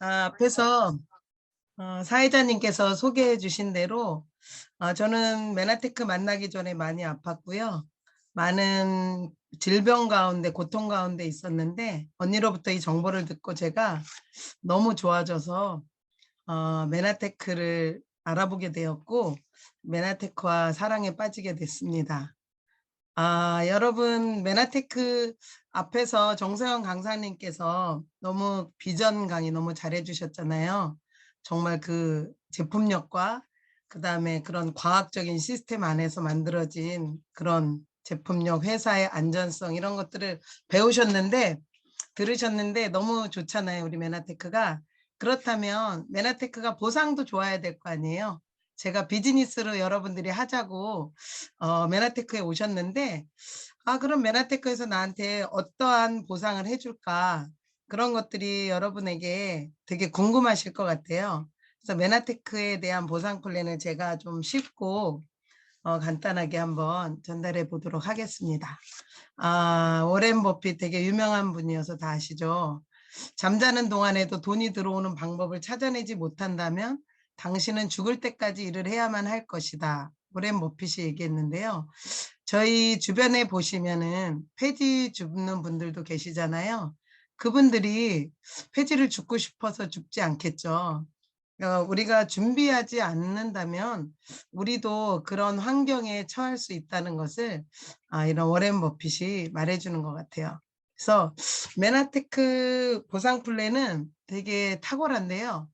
앞에서 사회자님께서 소개해 주신 대로 저는 메나테크 만나기 전에 많이 아팠고요. 많은 질병 가운데 고통 가운데 있었는데 언니로부터 이 정보를 듣고 제가 너무 좋아져서 메나테크를 알아보게 되었고 메나테크와 사랑에 빠지게 됐습니다. 여러분 메나테크 앞에서 정세영 강사님께서 너무 비전 강의 너무 잘해 주셨잖아요. 정말 그 제품력과 그다음에 그런 과학적인 시스템 안에서 만들어진 그런 제품력, 회사의 안전성 이런 것들을 배우셨는데 들으셨는데 너무 좋잖아요, 우리 메나테크가. 그렇다면 메나테크가 보상도 좋아야 될 거 아니에요. 제가 비즈니스로 여러분들이 하자고 메나테크에 오셨는데 그럼 메나테크에서 나한테 어떠한 보상을 해줄까? 그런 것들이 여러분에게 되게 궁금하실 것 같아요. 그래서 메나테크에 대한 보상 플랜을 제가 좀 쉽고 간단하게 한번 전달해 보도록 하겠습니다. 워렌 버핏 되게 유명한 분이어서 다 아시죠? 잠자는 동안에도 돈이 들어오는 방법을 찾아내지 못한다면 당신은 죽을 때까지 일을 해야만 할 것이다. 워렌 버핏이 얘기했는데요. 저희 주변에 보시면은 폐지 줍는 분들도 계시잖아요. 그분들이 폐지를 줍고 싶어서 줍지 않겠죠. 우리가 준비하지 않는다면 우리도 그런 환경에 처할 수 있다는 것을 이런 워렌 버핏이 말해주는 것 같아요. 그래서 메나테크 보상 플랜은 되게 탁월한데요.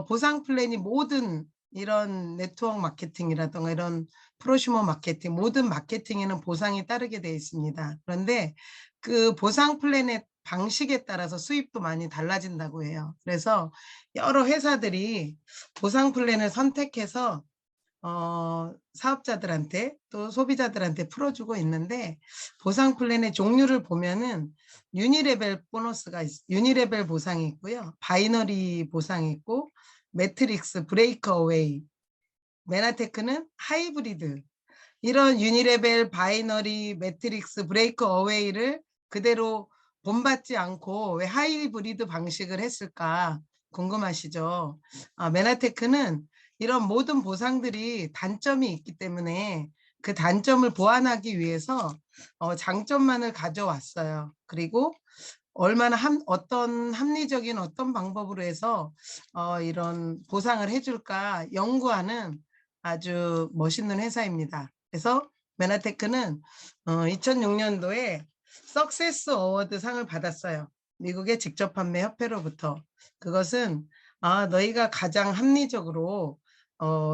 보상 플랜이 모든 이런 네트워크 마케팅이라든가 이런 프로슈머 마케팅, 모든 마케팅에는 보상이 따르게 되어 있습니다. 그런데 그 보상 플랜의 방식에 따라서 수입도 많이 달라진다고 해요. 그래서 여러 회사들이 보상 플랜을 선택해서 사업자들한테 또 소비자들한테 풀어주고 있는데 보상 플랜의 종류를 보면은 유니레벨 보상이 있고요. 바이너리 보상이 있고 매트릭스, 브레이크어웨이, 메나테크는 하이브리드 이런 유니레벨, 바이너리, 매트릭스, 브레이크 어웨이를 그대로 본받지 않고 왜 하이브리드 방식을 했을까 궁금하시죠? 메나테크는 이런 모든 보상들이 단점이 있기 때문에 그 단점을 보완하기 위해서 장점만을 가져왔어요. 그리고 얼마나 어떤 합리적인 어떤 방법으로 해서 이런 보상을 해줄까 연구하는 아주 멋있는 회사입니다. 그래서 메나테크는 2006년도에 석세스 어워드 상을 받았어요. 미국의 직접 판매 협회로부터. 그것은 너희가 가장 합리적으로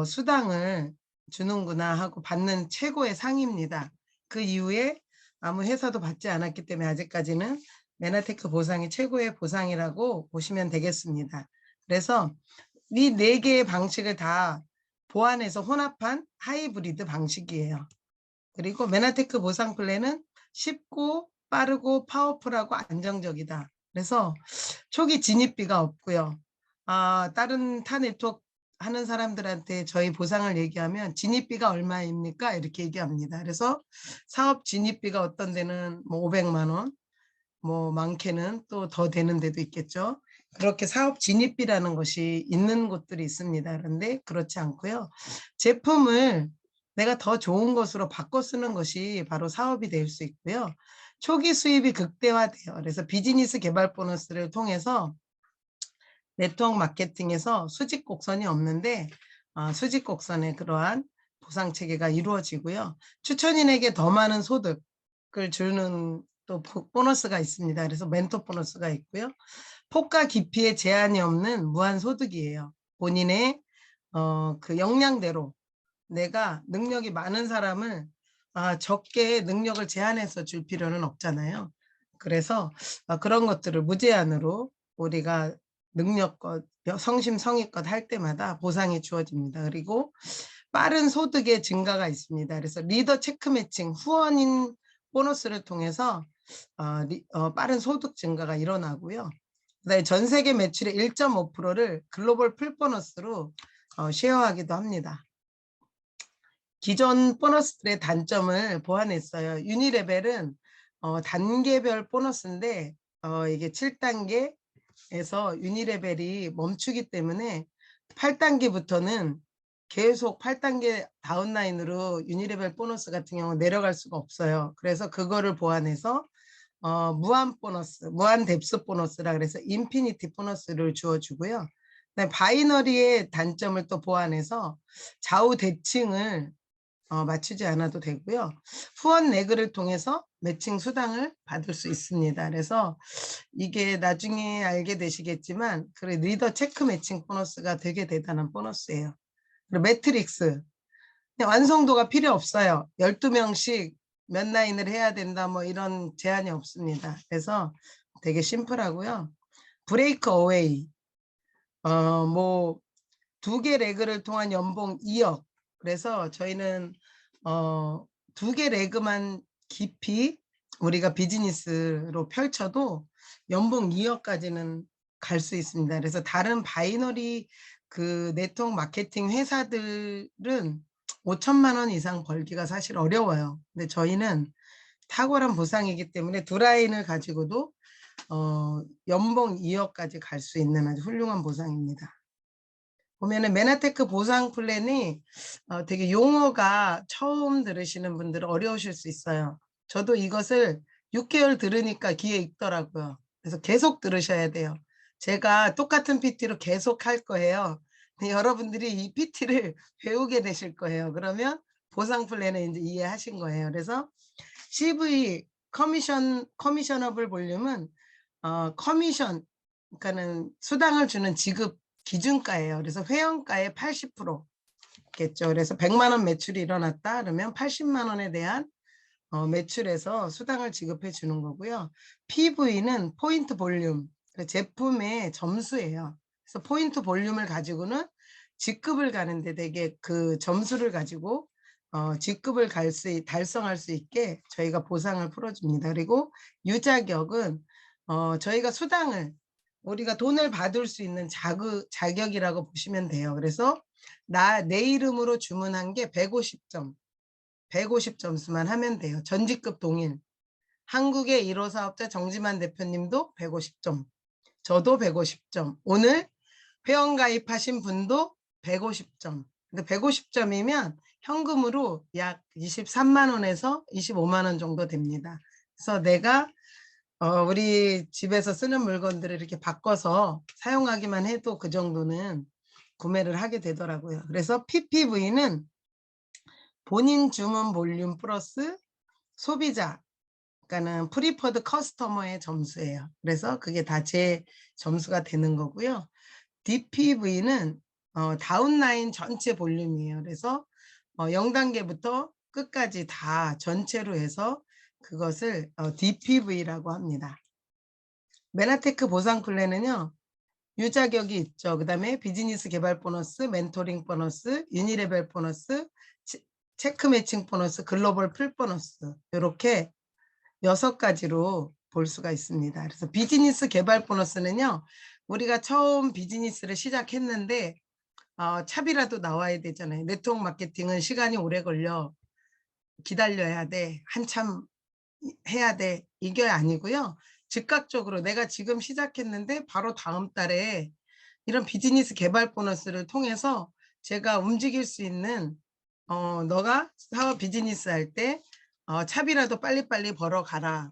수당을 주는구나 하고 받는 최고의 상입니다. 그 이후에 아무 회사도 받지 않았기 때문에 아직까지는 메나테크 보상이 최고의 보상이라고 보시면 되겠습니다. 그래서 이 네 개의 방식을 다 보완해서 혼합한 하이브리드 방식이에요. 그리고 메나테크 보상 플랜은 쉽고 빠르고 파워풀하고 안정적이다. 그래서 초기 진입비가 없고요. 다른 타 네트워크 하는 사람들한테 저희 보상을 얘기하면 진입비가 얼마입니까? 이렇게 얘기합니다. 그래서 사업 진입비가 어떤 데는 뭐 500만 원, 뭐 많게는 또 더 되는 데도 있겠죠. 그렇게 사업 진입비라는 것이 있는 곳들이 있습니다. 그런데 그렇지 않고요. 제품을 내가 더 좋은 것으로 바꿔 쓰는 것이 바로 사업이 될 수 있고요. 초기 수입이 극대화돼요. 그래서 비즈니스 개발 보너스를 통해서 네트워크 마케팅에서 수직 곡선이 없는데 수직 곡선의 그러한 보상 체계가 이루어지고요. 추천인에게 더 많은 소득을 주는 또 보너스가 있습니다. 그래서 멘토 보너스가 있고요. 폭과 깊이에 제한이 없는 무한 소득이에요. 본인의 그 역량대로 내가 능력이 많은 사람을 적게 능력을 제한해서 줄 필요는 없잖아요. 그래서 그런 것들을 무제한으로 우리가 능력껏 성심성의껏 할 때마다 보상이 주어집니다. 그리고 빠른 소득의 증가가 있습니다. 그래서 리더 체크 매칭 후원인 보너스를 통해서 빠른 소득 증가가 일어나고요. 그다음에 전 세계 매출의 1.5%를 글로벌 풀 보너스로 쉐어하기도 합니다. 기존 보너스들의 단점을 보완했어요. 유니레벨은 단계별 보너스인데 이게 7단계, 단계에서 유니레벨이 멈추기 때문에 8단계부터는 계속 8단계 다운라인으로 유니레벨 보너스 같은 경우 내려갈 수가 없어요. 그래서 그거를 보완해서 무한 보너스, 무한 뎁스 보너스라 그래서 인피니티 보너스를 주어주고요. 그다음에 바이너리의 단점을 또 보완해서 좌우 대칭을 맞추지 않아도 되고요. 후원 레그를 통해서 매칭 수당을 받을 수 있습니다. 그래서 이게 나중에 알게 되시겠지만 리더 체크 매칭 보너스가 되게 대단한 보너스예요. 그리고 매트릭스 완성도가 필요 없어요. 12명씩 몇 라인을 해야 된다 뭐 이런 제한이 없습니다. 그래서 되게 심플하고요. 브레이크 어웨이 뭐 2개 레그를 통한 연봉 2억. 그래서 저희는 2개 레그만 깊이 우리가 비즈니스로 펼쳐도 연봉 2억까지는 갈 수 있습니다. 그래서 다른 바이너리 그 네트워크 마케팅 회사들은 5천만 원 이상 벌기가 사실 어려워요. 근데 저희는 탁월한 보상이기 때문에 두 라인을 가지고도 연봉 2억까지 갈 수 있는 아주 훌륭한 보상입니다. 보면은 메나테크 보상 플랜이 되게 용어가 처음 들으시는 분들은 어려우실 수 있어요. 저도 이것을 6개월 들으니까 귀에 익더라고요. 그래서 계속 들으셔야 돼요. 제가 똑같은 PT로 계속 할 거예요. 근데 여러분들이 이 PT를 배우게 되실 거예요. 그러면 보상 플랜을 이제 이해하신 거예요. 그래서 CV 커미셔너블 볼륨은 커미션 그러니까는 수당을 주는 지급 기준가예요. 그래서 회원가의 80%겠죠. 그래서 100만 원 매출이 일어났다 그러면 80만 원에 대한 매출에서 수당을 지급해 주는 거고요. PV는 포인트 볼륨, 제품의 점수예요. 그래서 포인트 볼륨을 가지고는 직급을 가는데 되게 그 점수를 가지고 직급을 달성할 수 있게 저희가 보상을 풀어줍니다. 그리고 유자격은 저희가 수당을 우리가 돈을 받을 수 있는 자격이라고 보시면 돼요. 그래서 내 이름으로 주문한 게 150점, 150점수만 하면 돼요. 전직급 동일. 한국의 1호 사업자 정지만 대표님도 150점, 저도 150점. 오늘 회원 가입하신 분도 150점. 근데 150점이면 현금으로 약 23만 원에서 25만 원 정도 됩니다. 그래서 내가 우리 집에서 쓰는 물건들을 이렇게 바꿔서 사용하기만 해도 그 정도는 구매를 하게 되더라고요. 그래서 PPV는 본인 주문 볼륨 플러스 소비자, 그러니까는 프리퍼드 커스터머의 점수예요. 그래서 그게 다 제 점수가 되는 거고요. DPV는 다운라인 전체 볼륨이에요. 그래서 0단계부터 끝까지 다 전체로 해서 그것을 DPV라고 합니다. 메나테크 보상 플랜은요. 유자격이 있죠. 그 다음에 비즈니스 개발 보너스, 멘토링 보너스, 유니레벨 보너스, 체크 매칭 보너스, 글로벌 풀 보너스 이렇게 6가지로 볼 수가 있습니다. 그래서 비즈니스 개발 보너스는요. 우리가 처음 비즈니스를 시작했는데 차비라도 나와야 되잖아요. 네트워크 마케팅은 시간이 오래 걸려. 기다려야 돼. 한참 해야 돼. 이게 아니고요. 즉각적으로 내가 지금 시작했는데 바로 다음 달에 이런 비즈니스 개발 보너스를 통해서 제가 움직일 수 있는 너가 사업 비즈니스 할 때 차비라도 빨리빨리 벌어가라.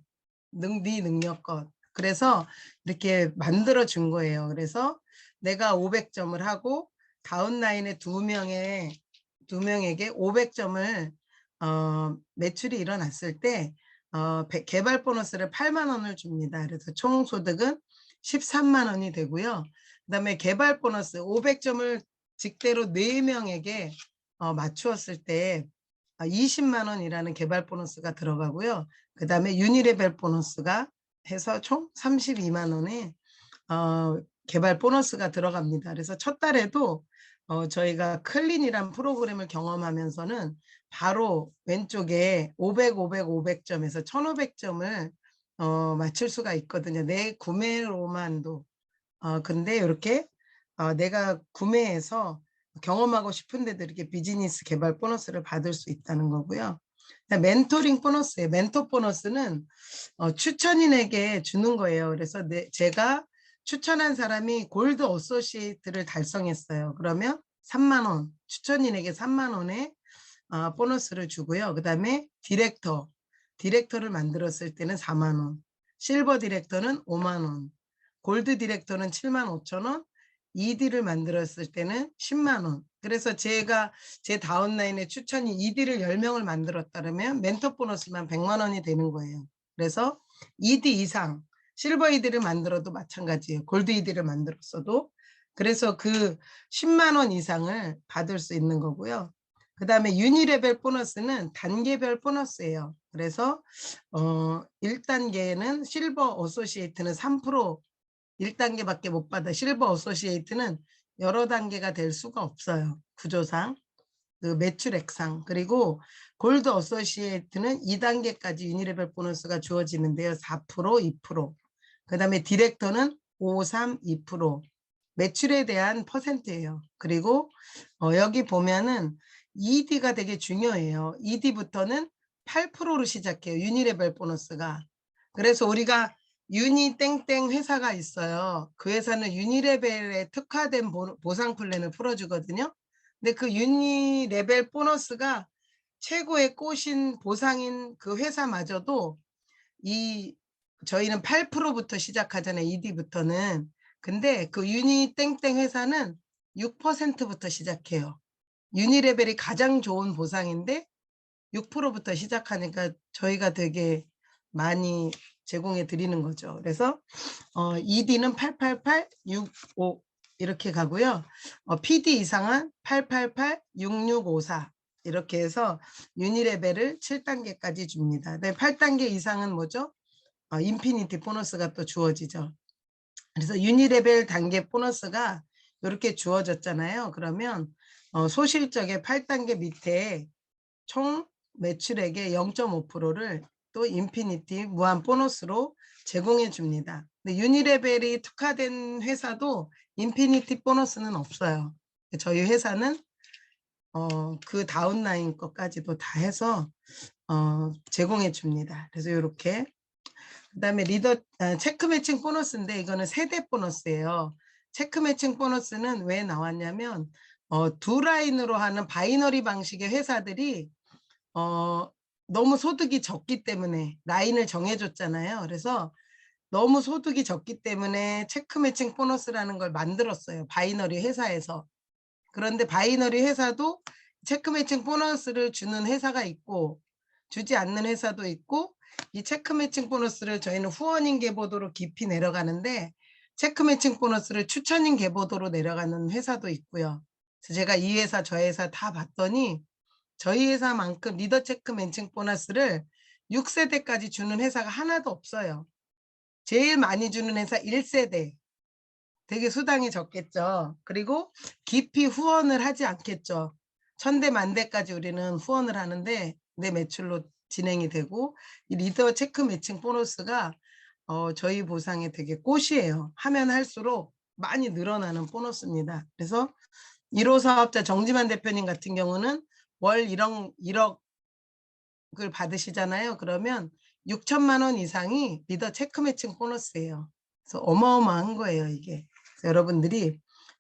네 능력껏. 그래서 이렇게 만들어 준 거예요. 그래서 내가 500점을 하고 다운라인에 두 명에게 500점을 매출이 일어났을 때 개발 보너스를 8만 원을 줍니다. 그래서 총 소득은 13만 원이 되고요. 그다음에 개발 보너스 500점을 직대로 4명에게 맞추었을 때 20만 원이라는 개발 보너스가 들어가고요. 그다음에 유니레벨 보너스가 해서 총 32만 원의 개발 보너스가 들어갑니다. 그래서 첫 달에도 저희가 클린이란 프로그램을 경험하면서는 바로 왼쪽에 500, 500, 500점에서 1500점을 맞출 수가 있거든요. 내 구매로만도. 근데 이렇게 내가 구매해서 경험하고 싶은 데도 이렇게 비즈니스 개발 보너스를 받을 수 있다는 거고요. 멘토링 보너스예요. 멘토 보너스는 추천인에게 주는 거예요. 그래서 제가 추천한 사람이 골드 어소시에이트를 달성했어요. 그러면 3만 원, 추천인에게 3만 원의 보너스를 주고요. 그 다음에 디렉터를 만들었을 때는 4만 원, 실버 디렉터는 5만 원, 골드 디렉터는 7만 5천 원, ED를 만들었을 때는 10만 원. 그래서 제가 제 다운라인에 추천이 ED를 10명을 만들었다면 멘토 보너스만 100만 원이 되는 거예요. 그래서 ED 이상, 실버 ED를 만들어도 마찬가지예요. 골드 ED를 만들었어도. 그래서 그 10만 원 이상을 받을 수 있는 거고요. 그 다음에 유니레벨 보너스는 단계별 보너스예요. 그래서 1단계는 실버 어소시에이트는 3%, 1단계밖에 못 받아. 실버 어소시에이트는 여러 단계가 될 수가 없어요. 구조상, 그 매출액상. 그리고 골드 어소시에이트는 2단계까지 유니레벨 보너스가 주어지는데요. 4%, 2%. 그 다음에 디렉터는 5, 3, 2%. 매출에 대한 퍼센트예요. 그리고 여기 보면은 ED가 되게 중요해요. ED부터는 8%로 시작해요. 유니레벨 보너스가. 그래서 우리가 유니 땡땡 회사가 있어요. 그 회사는 유니레벨에 특화된 보상 플랜을 풀어주거든요. 근데 그 유니레벨 보너스가 최고의 꽃인 보상인 그 회사마저도 저희는 8%부터 시작하잖아요. ED부터는. 근데 그 유니 땡땡 회사는 6%부터 시작해요. 유니레벨이 가장 좋은 보상인데 6%부터 시작하니까 저희가 되게 많이 제공해 드리는 거죠. 그래서 ED는 888, 65 이렇게 가고요. PD 이상은 888, 6654 이렇게 해서 유니레벨을 7단계까지 줍니다. 네, 8단계 이상은 뭐죠? 인피니티 보너스가 또 주어지죠. 그래서 유니레벨 단계 보너스가 이렇게 주어졌잖아요. 그러면 소실적의 8단계 밑에 총 매출액의 0.5%를 또 인피니티 무한 보너스로 제공해 줍니다. 근데 유니레벨이 특화된 회사도 인피니티 보너스는 없어요. 저희 회사는 그 다운라인 것까지도 다 해서 제공해 줍니다. 그래서 이렇게 그다음에 체크 매칭 보너스인데 이거는 세대 보너스예요. 체크 매칭 보너스는 왜 나왔냐면 두 라인으로 하는 바이너리 방식의 회사들이 너무 소득이 적기 때문에 라인을 정해줬잖아요. 그래서 너무 소득이 적기 때문에 체크 매칭 보너스라는 걸 만들었어요. 바이너리 회사에서. 그런데 바이너리 회사도 체크 매칭 보너스를 주는 회사가 있고 주지 않는 회사도 있고 이 체크 매칭 보너스를 저희는 후원인 계보도로 깊이 내려가는데 체크 매칭 보너스를 추천인 계보도로 내려가는 회사도 있고요. 그래서 제가 이 회사 저 회사 다 봤더니 저희 회사만큼 리더 체크 매칭 보너스를 6세대까지 주는 회사가 하나도 없어요. 제일 많이 주는 회사 1세대. 되게 수당이 적겠죠. 그리고 깊이 후원을 하지 않겠죠. 천대 만대까지 우리는 후원을 하는데 내 매출로 진행이 되고 이 리더 체크 매칭 보너스가 저희 보상에 되게 꽃이에요. 하면 할수록 많이 늘어나는 보너스입니다. 그래서 1호 사업자 정지만 대표님 같은 경우는 월 1억을 받으시잖아요. 그러면 6천만 원 이상이 리더 체크 매칭 보너스예요. 그래서 어마어마한 거예요, 이게. 여러분들이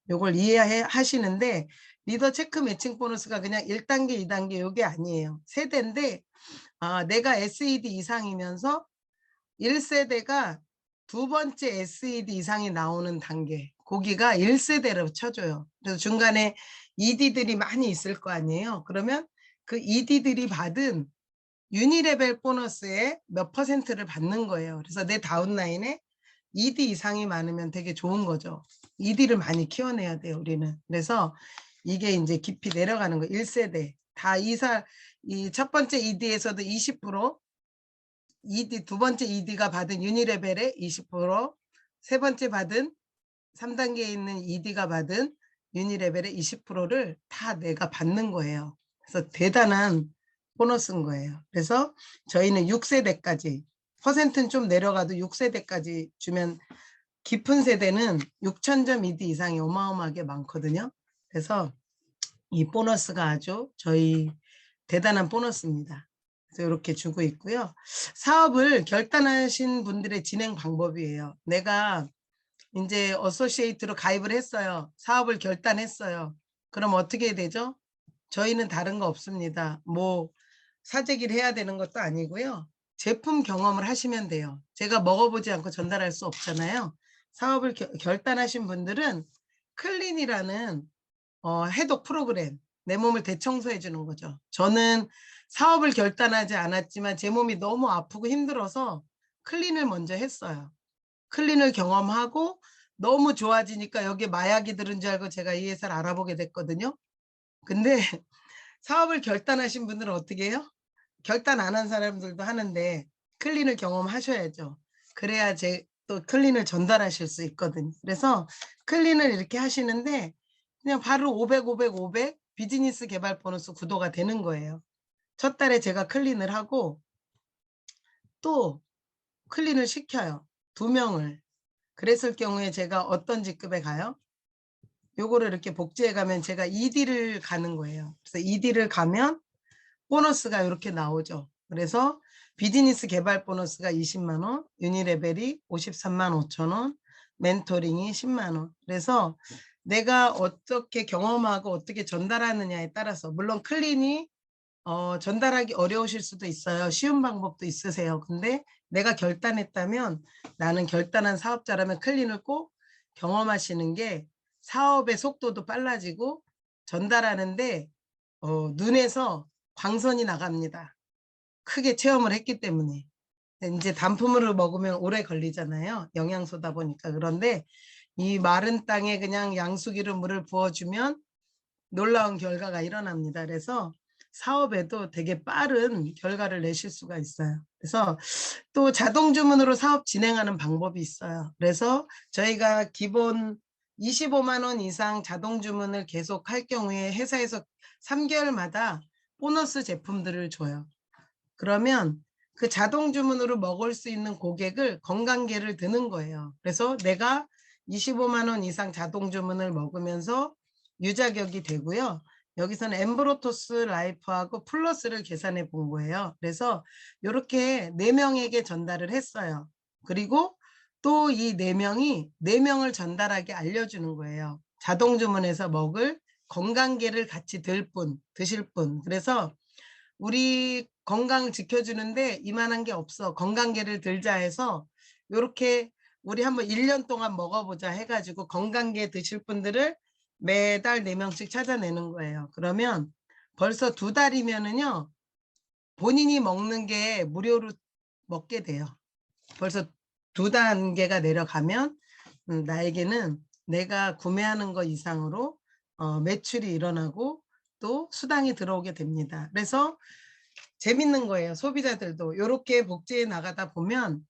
이걸 이해하시는데 리더 체크 매칭 보너스가 그냥 1단계, 2단계 이게 아니에요. 세대인데 내가 SED 이상이면서 1세대가 두 번째 SED 이상이 나오는 단계. 거기가 1세대로 쳐줘요. 그래서 중간에 ED들이 많이 있을 거 아니에요. 그러면 그 ED들이 받은 유니레벨 보너스의 몇 퍼센트를 받는 거예요. 그래서 내 다운라인에 ED 이상이 많으면 되게 좋은 거죠. ED를 많이 키워내야 돼요, 우리는. 그래서 이게 이제 깊이 내려가는 거. 1세대. 다 이 첫 번째 ED에서도 20%, ED, 두 번째 ED가 받은 유니레벨의 20%, 세 번째 받은 3단계에 있는 ED가 받은 유니레벨의 20%를 다 내가 받는 거예요. 그래서 대단한 보너스인 거예요. 그래서 저희는 6세대까지, 퍼센트는 좀 내려가도 6세대까지 주면 깊은 세대는 6,000점 ED 이상이 어마어마하게 많거든요. 그래서 이 보너스가 아주 저희 대단한 보너스입니다. 그래서 이렇게 주고 있고요. 사업을 결단하신 분들의 진행 방법이에요. 내가 이제 어소시에이트로 가입을 했어요. 사업을 결단했어요. 그럼 어떻게 되죠? 저희는 다른 거 없습니다. 뭐 사재기를 해야 되는 것도 아니고요. 제품 경험을 하시면 돼요. 제가 먹어보지 않고 전달할 수 없잖아요. 사업을 결단하신 분들은 클린이라는 해독 프로그램, 내 몸을 대청소해 주는 거죠. 저는 사업을 결단하지 않았지만 제 몸이 너무 아프고 힘들어서 클린을 먼저 했어요. 클린을 경험하고 너무 좋아지니까 여기에 마약이 들은 줄 알고 제가 이 회사를 알아보게 됐거든요. 근데 사업을 결단하신 분들은 어떻게 해요? 결단 안 한 사람들도 하는데 클린을 경험하셔야죠. 그래야 또 클린을 전달하실 수 있거든요. 그래서 클린을 이렇게 하시는데 그냥 바로 500, 500, 500 비즈니스 개발 보너스 구도가 되는 거예요. 첫 달에 제가 클린을 하고 또 클린을 시켜요. 2명을. 그랬을 경우에 제가 어떤 직급에 가요? 요거를 이렇게 복제해 가면 제가 ED를 가는 거예요. 그래서 ED를 가면 보너스가 이렇게 나오죠. 그래서 비즈니스 개발 보너스가 20만 원, 유니레벨이 53만 5천 원, 멘토링이 10만 원. 그래서 내가 어떻게 경험하고 어떻게 전달하느냐에 따라서 물론 클린이 전달하기 어려우실 수도 있어요. 쉬운 방법도 있으세요. 근데 내가 결단했다면 나는 결단한 사업자라면 클린을 꼭 경험하시는 게 사업의 속도도 빨라지고 전달하는데 눈에서 광선이 나갑니다. 크게 체험을 했기 때문에. 이제 단품으로 먹으면 오래 걸리잖아요. 영양소다 보니까. 그런데 이 마른 땅에 그냥 양수기로 물을 부어주면 놀라운 결과가 일어납니다. 그래서 사업에도 되게 빠른 결과를 내실 수가 있어요. 그래서 또 자동 주문으로 사업 진행하는 방법이 있어요. 그래서 저희가 기본 25만 원 이상 자동 주문을 계속 할 경우에 회사에서 3개월마다 보너스 제품들을 줘요. 그러면 그 자동 주문으로 먹을 수 있는 고객을 건강계를 드는 거예요. 그래서 내가 25만 원 이상 자동 주문을 먹으면서 유자격이 되고요. 여기서는 엠브로토스 라이프하고 플러스를 계산해 본 거예요. 그래서 이렇게 4명에게 전달을 했어요. 그리고 또 이 4명이 4명을 전달하게 알려주는 거예요. 자동 주문해서 먹을 건강계를 같이 드실 분. 그래서 우리 건강 지켜주는데 이만한 게 없어. 건강계를 들자 해서 요렇게 우리 한번 1년 동안 먹어보자 해가지고 건강계 드실 분들을 매달 4명씩 찾아내는 거예요. 그러면 벌써 2달이면은요, 본인이 먹는 게 무료로 먹게 돼요. 벌써 2단계가 내려가면 나에게는 내가 구매하는 것 이상으로 매출이 일어나고 또 수당이 들어오게 됩니다. 그래서 재밌는 거예요. 소비자들도 이렇게 복제해 나가다 보면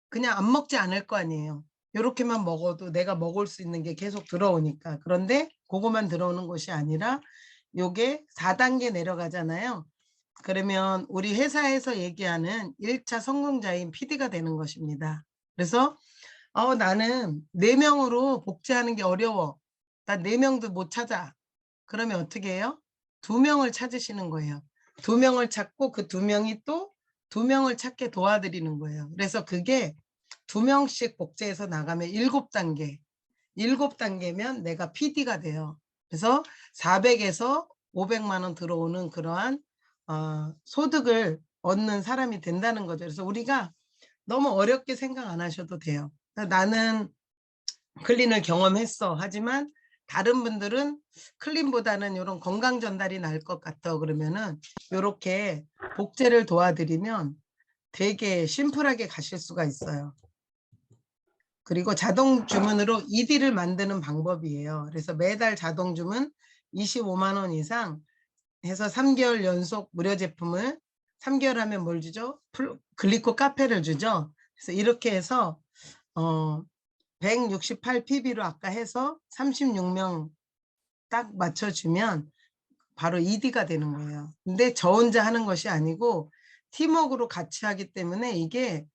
그냥 안 먹지 않을 거 아니에요. 이렇게만 먹어도 내가 먹을 수 있는 게 계속 들어오니까. 그런데 그거만 들어오는 것이 아니라 요게 4단계 내려가잖아요. 그러면 우리 회사에서 얘기하는 1차 성공자인 PD가 되는 것입니다. 그래서 나는 4명으로 복제하는 게 어려워. 나 4명도 못 찾아. 그러면 어떻게 해요? 2명을 찾으시는 거예요. 2명을 찾고 그 2명이 또 2명을 찾게 도와드리는 거예요. 그래서 그게 2명씩 복제해서 나가면 7단계. 7단계면 내가 PD가 돼요. 그래서 400에서 500만 원 들어오는 그러한 소득을 얻는 사람이 된다는 거죠. 그래서 우리가 너무 어렵게 생각 안 하셔도 돼요. 나는 클린을 경험했어. 하지만 다른 분들은 클린보다는 이런 건강 전달이 나을 것 같아. 그러면은 이렇게 복제를 도와드리면 되게 심플하게 가실 수가 있어요. 그리고 자동 주문으로 ED를 만드는 방법이에요. 그래서 매달 자동 주문 25만 원 이상 해서 3개월 연속 무료 제품을 3개월 하면 뭘 주죠? 글리코 카페를 주죠. 그래서 이렇게 해서 168PB로 아까 해서 36명 딱 맞춰주면 바로 ED가 되는 거예요. 근데 저 혼자 하는 것이 아니고 팀워크로 같이 하기 때문에 이게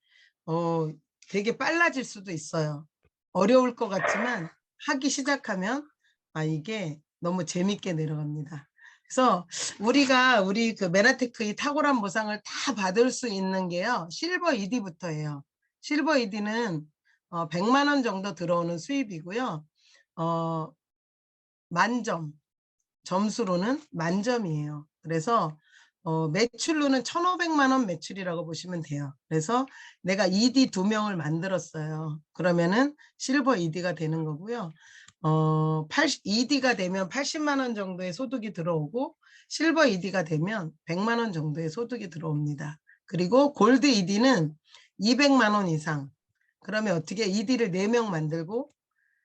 되게 빨라질 수도 있어요. 어려울 것 같지만 하기 시작하면 이게 너무 재밌게 내려갑니다. 그래서 우리 그 메나테크 이 탁월한 보상을 다 받을 수 있는 게요. 실버 ED부터예요. 실버 ED는 100만 원 정도 들어오는 수입이고요. 만점, 점수로는 만점이에요. 그래서 매출로는 1,500만 원 매출이라고 보시면 돼요. 그래서 내가 ED 2명을 만들었어요. 그러면은 실버 ED가 되는 거고요. ED가 되면 80만 원 정도의 소득이 들어오고 실버 ED가 되면 100만 원 정도의 소득이 들어옵니다. 그리고 골드 ED는 200만 원 이상. 그러면 어떻게 ED를 4명 만들고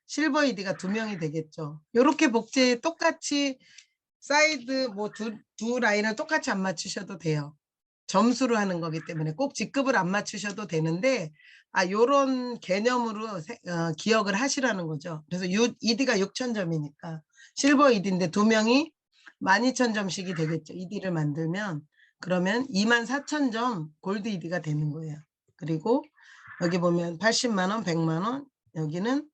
실버 ED가 2명이 되겠죠. 이렇게 복제에 똑같이 사이드 뭐 두 라인을 똑같이 안 맞추셔도 돼요. 점수로 하는 거기 때문에 꼭 직급을 안 맞추셔도 되는데 요런 개념으로 기억을 하시라는 거죠. 그래서 ED가 6,000점이니까 실버 ED인데 2명이 12,000점씩이 되겠죠. ED를 만들면 그러면 24,000점 골드 ED가 되는 거예요. 그리고 여기 보면 80만 원, 100만 원, 여기는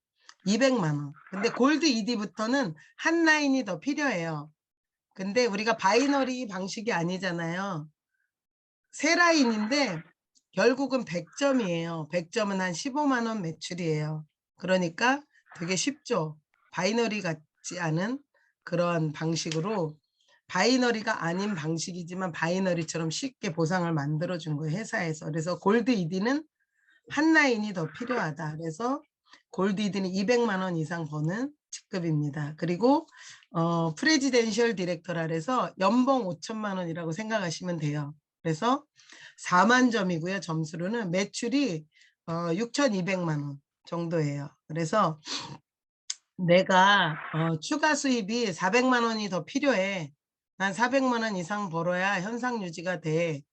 200만 원. 근데 골드 ED부터는 한 라인이 더 필요해요. 근데 우리가 바이너리 방식이 아니잖아요. 세 라인인데 결국은 100점이에요. 100점은 한 15만 원 매출이에요. 그러니까 되게 쉽죠. 바이너리 같지 않은 그런 방식으로 바이너리가 아닌 방식이지만 바이너리처럼 쉽게 보상을 만들어준 거예요. 회사에서. 그래서 골드 ED는 한 라인이 더 필요하다. 그래서 골드 ED는 200만 원 이상 버는 직급입니다. 그리고 프레지덴셜 디렉터라 해서 연봉 5천만 원이라고 생각하시면 돼요. 그래서 4만 점이고요. 점수로는 매출이 6,200만 원 정도예요. 그래서 내가 추가 수입이 400만 원이 더 필요해. 난 400만 원 이상 벌어야 현상 유지가 돼.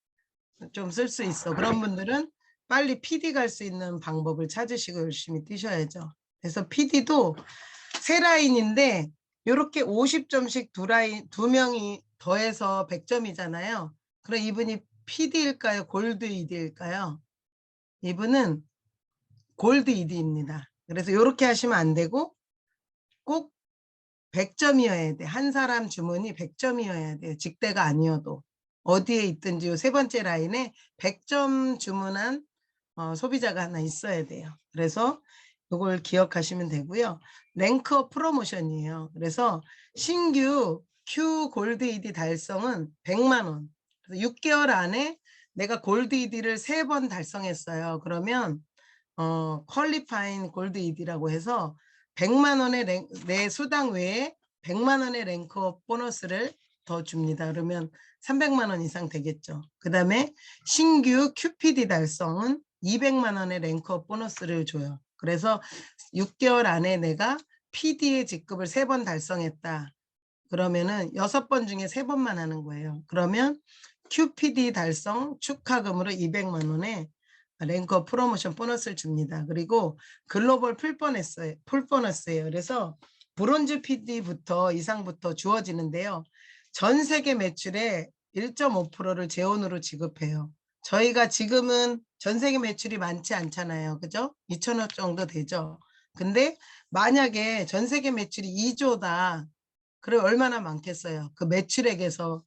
좀 쓸 수 있어. 그런 분들은 빨리 PD 갈 수 있는 방법을 찾으시고 열심히 뛰셔야죠. 그래서 PD도 세 라인인데 이렇게 50점씩 두 명이 더해서 100점이잖아요. 그럼 이분이 PD일까요? 골드 ED일까요? 이분은 골드 ED입니다. 그래서 이렇게 하시면 안 되고 꼭 100점이어야 돼. 한 사람 주문이 100점이어야 돼요. 직대가 아니어도. 어디에 있든지 세 번째 라인에 100점 주문한 소비자가 하나 있어야 돼요. 그래서 이걸 기억하시면 되고요. 랭크업 프로모션이에요. 그래서 신규 Q 골드 ED 달성은 100만 원. 그래서 6개월 안에 내가 골드 ED를 3번 달성했어요. 그러면 퀄리파인 골드 ED라고 해서 100만 원의 내 수당 외에 100만 원의 랭크업 보너스를 더 줍니다. 그러면 300만 원 이상 되겠죠. 그 다음에 신규 QPD 달성은 200만 원의 랭크업 보너스를 줘요. 그래서 6개월 안에 내가 PD의 직급을 3번 달성했다. 그러면은 6번 중에 3번만 하는 거예요. 그러면 QPD 달성 축하금으로 200만 원에 랭커 프로모션 보너스를 줍니다. 그리고 글로벌 풀보너스예요. 그래서 브론즈 PD부터 이상부터 주어지는데요. 전 세계 매출의 1.5%를 재원으로 지급해요. 저희가 지금은 전 세계 매출이 많지 않잖아요. 그죠? 2천억 정도 되죠. 근데 만약에 전 세계 매출이 2조다. 그래 얼마나 많겠어요. 그 매출액에서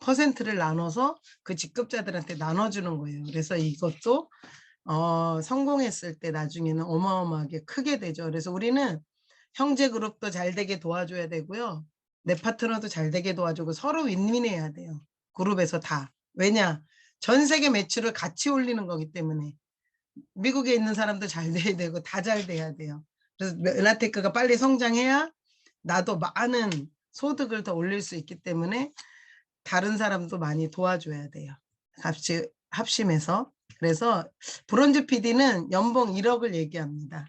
퍼센트를 나눠서 그 직급자들한테 나눠주는 거예요. 그래서 이것도 성공했을 때 나중에는 어마어마하게 크게 되죠. 그래서 우리는 형제 그룹도 잘 되게 도와줘야 되고요. 내 파트너도 잘 되게 도와주고 서로 윈윈해야 돼요. 그룹에서 다. 왜냐? 전 세계 매출을 같이 올리는 거기 때문에 미국에 있는 사람도 잘 돼야 되고 다 잘 돼야 돼요. 그래서 메나테크가 빨리 성장해야 나도 많은 소득을 더 올릴 수 있기 때문에 다른 사람도 많이 도와줘야 돼요. 같이 합심해서. 그래서 브론즈 PD는 연봉 1억을 얘기합니다.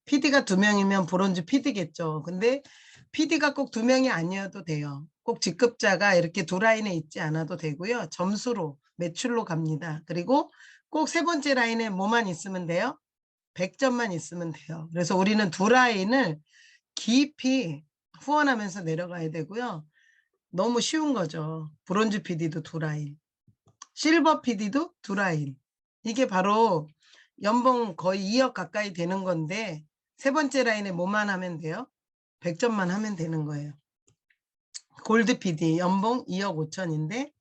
PD가 2명이면 브론즈 PD겠죠. 근데 PD가 꼭 2명이 아니어도 돼요. 꼭 직급자가 이렇게 두 라인에 있지 않아도 되고요. 점수로 매출로 갑니다. 그리고 꼭 세 번째 라인에 뭐만 있으면 돼요? 100점만 있으면 돼요. 그래서 우리는 두 라인을 깊이 후원하면서 내려가야 되고요. 너무 쉬운 거죠. 브론즈 PD도 두 라인, 실버 PD도 두 라인. 이게 바로 연봉 거의 2억 가까이 되는 건데 세 번째 라인에 뭐만 하면 돼요? 100점만 하면 되는 거예요. 골드 PD 연봉 2억 5천인데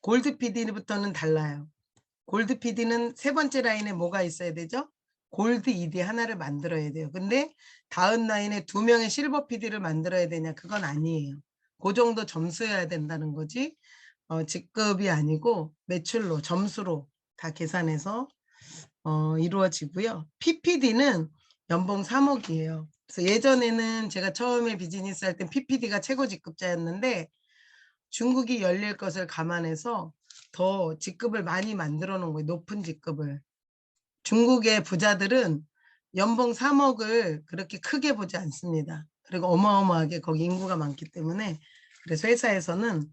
골드 PD부터는 달라요. 골드 PD는 세 번째 라인에 뭐가 있어야 되죠? 골드 ED 하나를 만들어야 돼요. 근데 다운라인에 2명의 실버 PD를 만들어야 되냐? 그건 아니에요. 그 정도 점수여야 된다는 거지. 직급이 아니고 매출로, 점수로 다 계산해서 이루어지고요. PPD는 연봉 3억이에요. 그래서 예전에는 제가 처음에 비즈니스 할 땐 PPD가 최고 직급자였는데 중국이 열릴 것을 감안해서 더 직급을 많이 만들어 놓은 거예요. 높은 직급을. 중국의 부자들은 연봉 3억을 그렇게 크게 보지 않습니다. 그리고 어마어마하게 거기 인구가 많기 때문에 그래서 회사에서는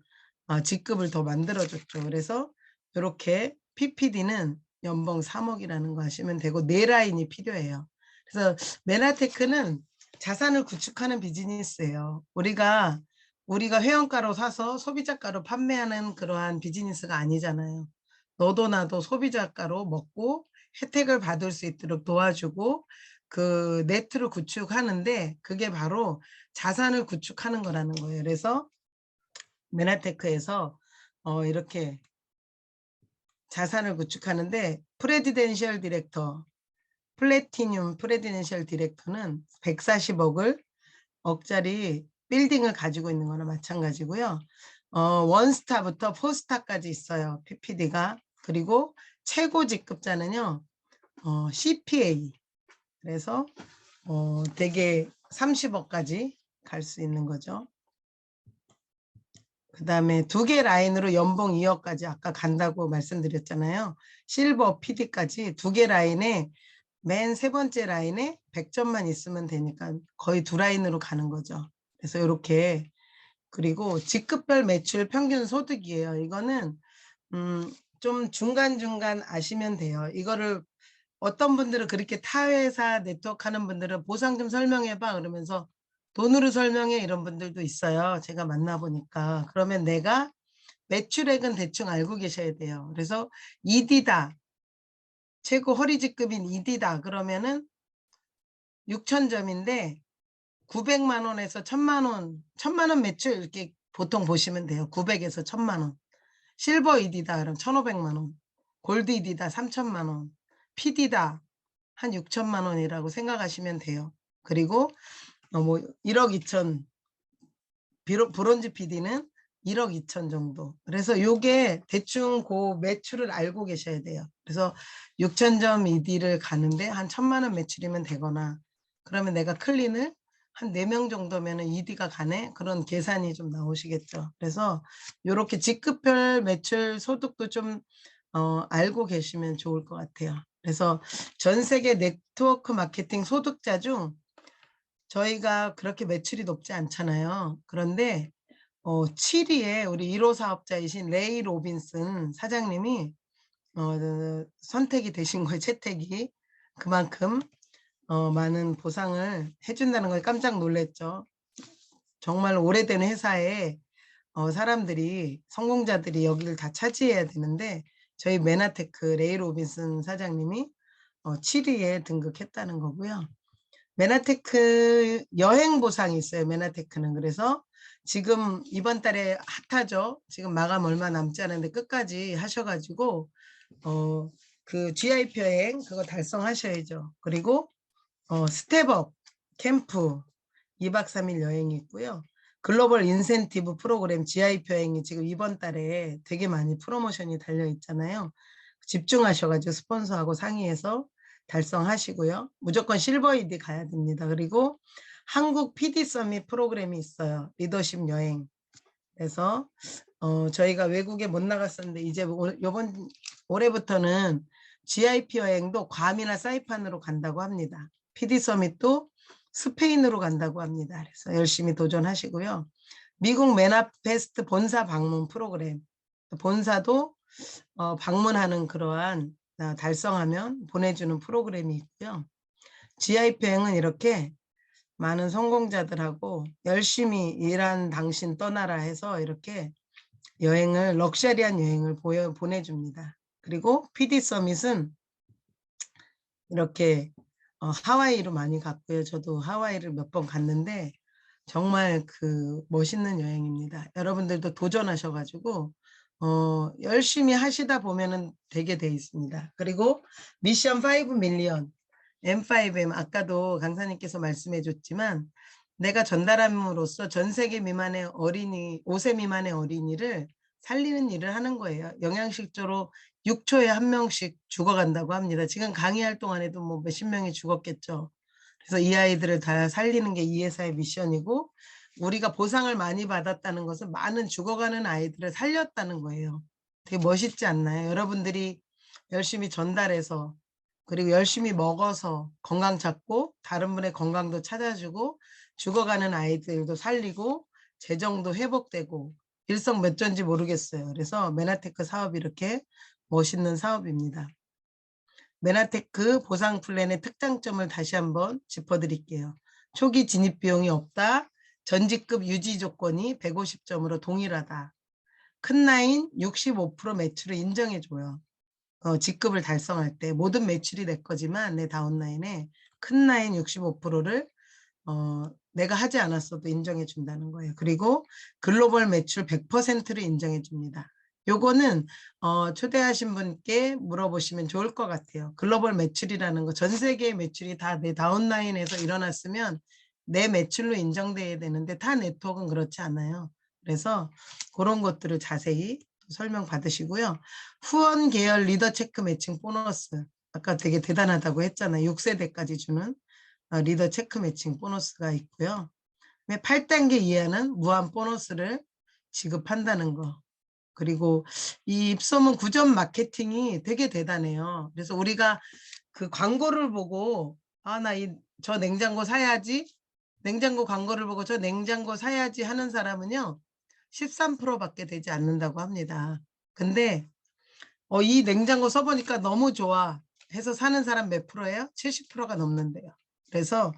직급을 더 만들어줬죠. 그래서 이렇게 PPD는 연봉 3억이라는 거 하시면 되고 4라인이 필요해요. 그래서 메나테크는 자산을 구축하는 비즈니스예요. 우리가 회원가로 사서 소비자가로 판매하는 그러한 비즈니스가 아니잖아요. 너도 나도 소비자가로 먹고 혜택을 받을 수 있도록 도와주고 그 네트를 구축하는데 그게 바로 자산을 구축하는 거라는 거예요. 그래서 메나테크에서 이렇게 자산을 구축하는데 프레지덴셜 디렉터, 플래티늄 프레지덴셜 디렉터는 140억을 억짜리 빌딩을 가지고 있는 거나 마찬가지고요. 원스타부터 포스타까지 있어요. PPD가. 그리고 최고 직급자는요. CPA. 그래서 대개 30억까지 갈 수 있는 거죠. 그 다음에 2개 라인으로 연봉 2억까지 아까 간다고 말씀드렸잖아요. 실버 PD까지 2개 라인에 맨 3번째 라인에 100점만 있으면 되니까 거의 2라인으로 가는 거죠. 그래서 이렇게 그리고 직급별 매출 평균 소득이에요. 이거는 좀 중간중간 아시면 돼요. 이거를 어떤 분들은 그렇게 타회사 네트워크 하는 분들은 보상 좀 설명해봐 그러면서 돈으로 설명해 이런 분들도 있어요. 제가 만나보니까. 그러면 내가 매출액은 대충 알고 계셔야 돼요. 그래서 ED다. 최고 허리직급인 ED다. 그러면은 6,000점인데 900만 원에서 1,000만 원, 1,000만 원 매출 이렇게 보통 보시면 돼요. 900에서 1,000만 원. 실버 ED다 그럼 1,500만 원. 골드 ED다 3,000만 원. PD다 한 6천만 원이라고 생각하시면 돼요. 그리고 뭐 1억 2천, 브론즈 PD는 1억 2천 정도. 그래서 요게 대충 그 매출을 알고 계셔야 돼요. 그래서 6,000점 ED를 가는데 한 1,000만 원 매출이면 되거나 그러면 내가 클린을 한 4명 정도면 ED가 가네? 그런 계산이 좀 나오시겠죠. 그래서 이렇게 직급별 매출 소득도 좀 알고 계시면 좋을 것 같아요. 그래서 전 세계 네트워크 마케팅 소득자 중 저희가 그렇게 매출이 높지 않잖아요. 그런데 7위에 우리 1호 사업자이신 레이 로빈슨 사장님이 선택이 되신 거예요. 채택이. 그만큼 많은 보상을 해준다는 거에 깜짝 놀랐죠. 정말 오래된 회사에 사람들이 성공자들이 여기를 다 차지해야 되는데 저희 메나테크 레이 로빈슨 사장님이 7위에 등극했다는 거고요. 메나테크 여행 보상이 있어요. 메나테크는. 그래서 지금 이번 달에 핫하죠. 지금 마감 얼마 남지 않은데 끝까지 하셔가지고 그 GIP 여행 그거 달성하셔야죠. 그리고 스텝업 캠프 2박 3일 여행이 있고요. 글로벌 인센티브 프로그램 GIP 여행이 지금 이번 달에 되게 많이 프로모션이 달려 있잖아요. 집중하셔가지고 스폰서하고 상의해서 달성하시고요. 무조건 실버 ED 가야 됩니다. 그리고 한국 PD 서밋 프로그램이 있어요. 리더십 여행. 그래서 저희가 외국에 못 나갔었는데 이제 이번 올해부터는 GIP 여행도 괌이나 사이판으로 간다고 합니다. PD 서밋도 스페인으로 간다고 합니다. 그래서 열심히 도전하시고요. 미국 메나페스트 본사 방문 프로그램. 본사도 방문하는 그러한 달성하면 보내주는 프로그램이 있고요. GIP 여행은 이렇게 많은 성공자들하고 열심히 일한 당신 떠나라 해서 이렇게 여행을 럭셔리한 여행을 보내줍니다. 그리고 PD 서밋은 이렇게 하와이로 많이 갔고요. 저도 하와이를 몇 번 갔는데 정말 그 멋있는 여행입니다. 여러분들도 도전하셔가지고 열심히 하시다 보면은 되게 돼 있습니다. 그리고 미션 5 밀리언 M5M 아까도 강사님께서 말씀해 줬지만 내가 전달함으로써 전 세계 미만의 어린이 5세 미만의 어린이를 살리는 일을 하는 거예요. 영양실조로 6초에 한 명씩 죽어간다고 합니다. 지금 강의할 동안에도 뭐 몇십 명이 죽었겠죠. 그래서 이 아이들을 다 살리는 게 이 회사의 미션이고 우리가 보상을 많이 받았다는 것은 많은 죽어가는 아이들을 살렸다는 거예요. 되게 멋있지 않나요? 여러분들이 열심히 전달해서 그리고 열심히 먹어서 건강 찾고 다른 분의 건강도 찾아주고 죽어가는 아이들도 살리고 재정도 회복되고 일석몇조인지 모르겠어요. 그래서 메나테크 사업이 이렇게 멋있는 사업입니다. 메나테크 보상 플랜의 특장점을 다시 한번 짚어드릴게요. 초기 진입 비용이 없다. 전직급 유지 조건이 150점으로 동일하다. 큰 라인 65% 매출을 인정해줘요. 직급을 달성할 때 모든 매출이 내 거지만 내 다운라인에 큰 라인 65%를 내가 하지 않았어도 인정해 준다는 거예요. 그리고 글로벌 매출 100%를 인정해 줍니다. 요거는 초대하신 분께 물어보시면 좋을 것 같아요. 글로벌 매출이라는 거, 전 세계의 매출이 다 내 다운라인에서 일어났으면 내 매출로 인정돼야 되는데 타 네트워크는 그렇지 않아요. 그래서 그런 것들을 자세히 설명 받으시고요. 후원 계열 리더 체크 매칭 보너스. 아까 되게 대단하다고 했잖아요. 6세대까지 주는 리더 체크 매칭 보너스가 있고요. 8단계 이하는 무한 보너스를 지급한다는 거. 그리고 이 입소문 9점 마케팅이 되게 대단해요. 그래서 우리가 그 광고를 보고 저 냉장고 사야지, 냉장고 광고를 보고 저 냉장고 사야지 하는 사람은요 13%밖에 되지 않는다고 합니다. 근데 이 냉장고 써보니까 너무 좋아 해서 사는 사람 몇 프로예요? 70%가 넘는데요. 그래서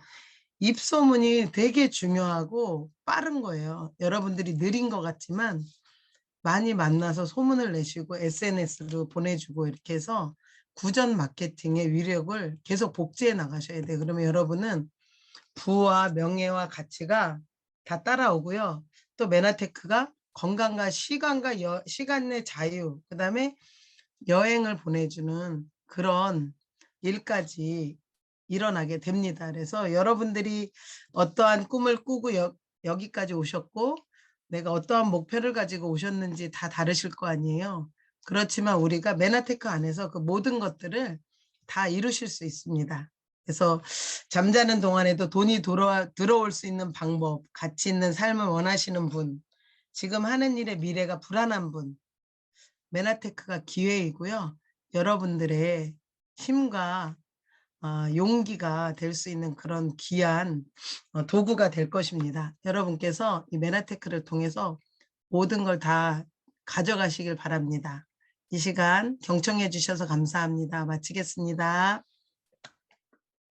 입소문이 되게 중요하고 빠른 거예요. 여러분들이 느린 것 같지만 많이 만나서 소문을 내시고 SNS로 보내주고 이렇게 해서 구전 마케팅의 위력을 계속 복제해 나가셔야 돼요. 그러면 여러분은 부와 명예와 가치가 다 따라오고요. 또 메나테크가 건강과 시간의 자유, 그다음에 여행을 보내주는 그런 일까지 일어나게 됩니다. 그래서 여러분들이 어떠한 꿈을 꾸고 여기까지 오셨고 내가 어떠한 목표를 가지고 오셨는지 다 다르실 거 아니에요. 그렇지만 우리가 메나테크 안에서 그 모든 것들을 다 이루실 수 있습니다. 그래서 잠자는 동안에도 돈이 들어올 수 있는 방법, 가치 있는 삶을 원하시는 분, 지금 하는 일의 미래가 불안한 분, 메나테크가 기회이고요. 여러분들의 힘과 용기가 될 수 있는 그런 귀한 도구가 될 것입니다. 여러분께서 이 메나테크를 통해서 모든 걸 다 가져가시길 바랍니다. 이 시간 경청해 주셔서 감사합니다. 마치겠습니다.